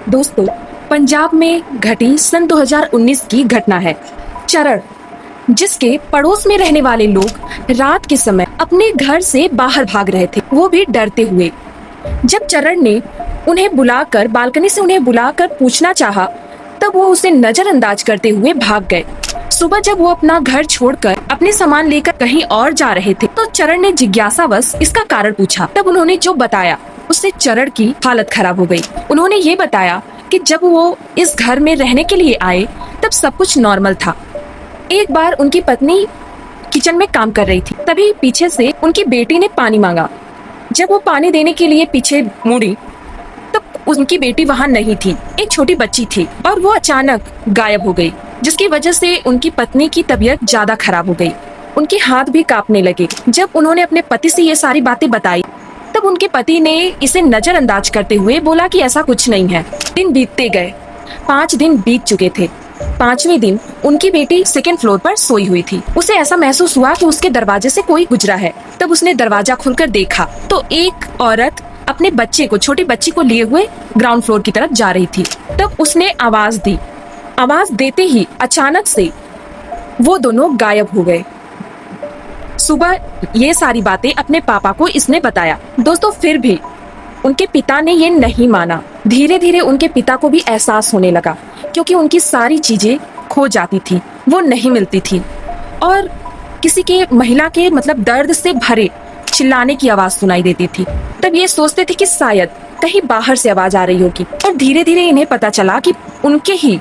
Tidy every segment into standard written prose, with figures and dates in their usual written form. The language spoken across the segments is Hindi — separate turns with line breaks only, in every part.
दोस्तों, पंजाब में घटी सन 2019 की घटना है। चरण, जिसके पड़ोस में रहने वाले लोग रात के समय अपने घर से बाहर भाग रहे थे, वो भी डरते हुए। जब चरण ने बालकनी से उन्हें बुलाकर पूछना चाहा, तब वो उसे नजरअंदाज करते हुए भाग गए। सुबह जब वो अपना घर छोड़कर अपने सामान लेकर कहीं और जा रहे थे, तो चरण ने जिज्ञासावश इसका कारण पूछा। तब उन्होंने जो बताया, उससे चरण की हालत खराब हो गई। उन्होंने ये बताया कि जब वो इस घर में रहने के लिए आए, तब सब कुछ नॉर्मल था। एक बार उनकी पत्नी किचन में काम कर रही थी, तभी पीछे से उनकी बेटी ने पानी मांगा। जब वो पानी देने के लिए पीछे मुड़ी, तो उनकी बेटी वहाँ नहीं थी, एक छोटी बच्ची थी, और वो अचानक गायब हो गई, जिसकी वजह से उनकी पत्नी की तबीयत ज्यादा खराब हो गई। उनके हाथ भी कांपने लगे। जब उन्होंने अपने पति से ये सारी बातें बताई, तब उनके पति ने इसे नजरअंदाज करते हुए बोला कि ऐसा कुछ नहीं है। दिन बीतते गए, 5 दिन बीत चुके थे। 5वें दिन उनकी बेटी सेकंड फ्लोर पर सोई हुई थी। उसे ऐसा महसूस हुआ कि उसके दरवाजे से कोई गुजरा है। तब उसने दरवाजा खोलकर देखा, तो एक औरत अपने बच्चे को, छोटी बच्ची को लिए हुए ग्राउंड फ्लोर की तरफ जा रही थी। तब उसने आवाज दी। आवाज देते ही अचानक से वो दोनों गायब हो गए। सुबह ये सारी बातें अपने पापा को इसने बताया। दोस्तों, फिर भी उनके पिता ने ये नहीं माना। धीरे धीरे उनके पिता को भी एहसास होने लगा, क्योंकि उनकी सारी चीजें खो जाती थी, वो नहीं मिलती थी, और किसी के महिला के दर्द से भरे चिल्लाने की आवाज सुनाई देती थी। तब ये सोचते थे कि शायद कहीं बाहर से आवाज आ रही होगी, और धीरे धीरे इन्हें पता चला कि उनके ही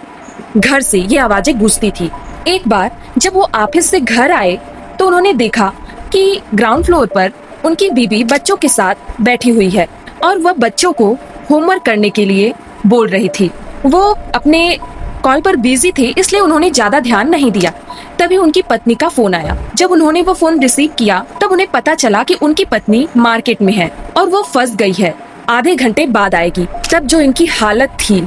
घर से ये आवाजें गूंजती थी। एक बार जब वो ऑफिस से घर आए, तो उन्होंने देखा कि ग्राउंड फ्लोर पर उनकी बीवी बच्चों के साथ बैठी हुई है, और वह बच्चों को होमवर्क करने के लिए बोल रही थी। वो अपने कॉल पर बिजी थे, इसलिए उन्होंने ज्यादा ध्यान नहीं दिया। तभी उनकी पत्नी का फोन आया। जब उन्होंने वो फोन रिसीव किया, तब उन्हें पता चला कि उनकी पत्नी मार्केट में है और वो फंस गई है, आधे घंटे बाद आएगी। तब जो इनकी हालत थी,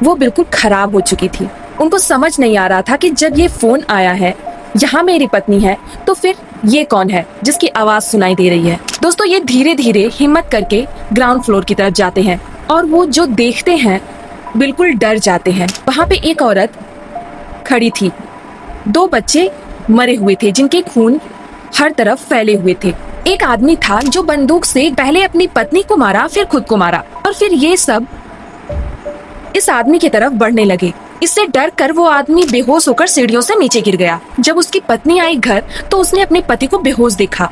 वो बिल्कुल खराब हो चुकी थी। उनको समझ नहीं आ रहा था कि जब ये फोन आया है, यहाँ मेरी पत्नी है, तो फिर ये कौन है जिसकी आवाज सुनाई दे रही है। दोस्तों, ये धीरे धीरे हिम्मत करके ग्राउंड फ्लोर की तरफ जाते हैं, और वो जो देखते हैं बिल्कुल डर जाते हैं। वहाँ पे एक औरत खड़ी थी। 2 बच्चे मरे हुए थे, जिनके खून हर तरफ फैले हुए थे। एक आदमी था जो बंदूक से पहले अपनी पत्नी को मारा, फिर खुद को मारा, और फिर ये सब इस आदमी की तरफ बढ़ने लगे। इससे डर कर वो आदमी बेहोश होकर सीढ़ियों से नीचे गिर गया। जब उसकी पत्नी आई घर, तो उसने अपने पति को बेहोश देखा।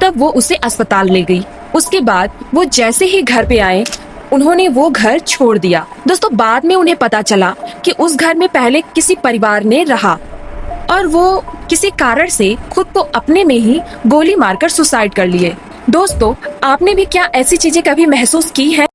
तब वो उसे अस्पताल ले गई। उसके बाद वो जैसे ही घर पे आए, उन्होंने वो घर छोड़ दिया। दोस्तों, बाद में उन्हें पता चला कि उस घर में पहले किसी परिवार ने रहा, और वो किसी कारण से खुद को अपने में ही गोली मारकर सुसाइड कर लिए। दोस्तों, आपने भी क्या ऐसी चीजें कभी महसूस की है?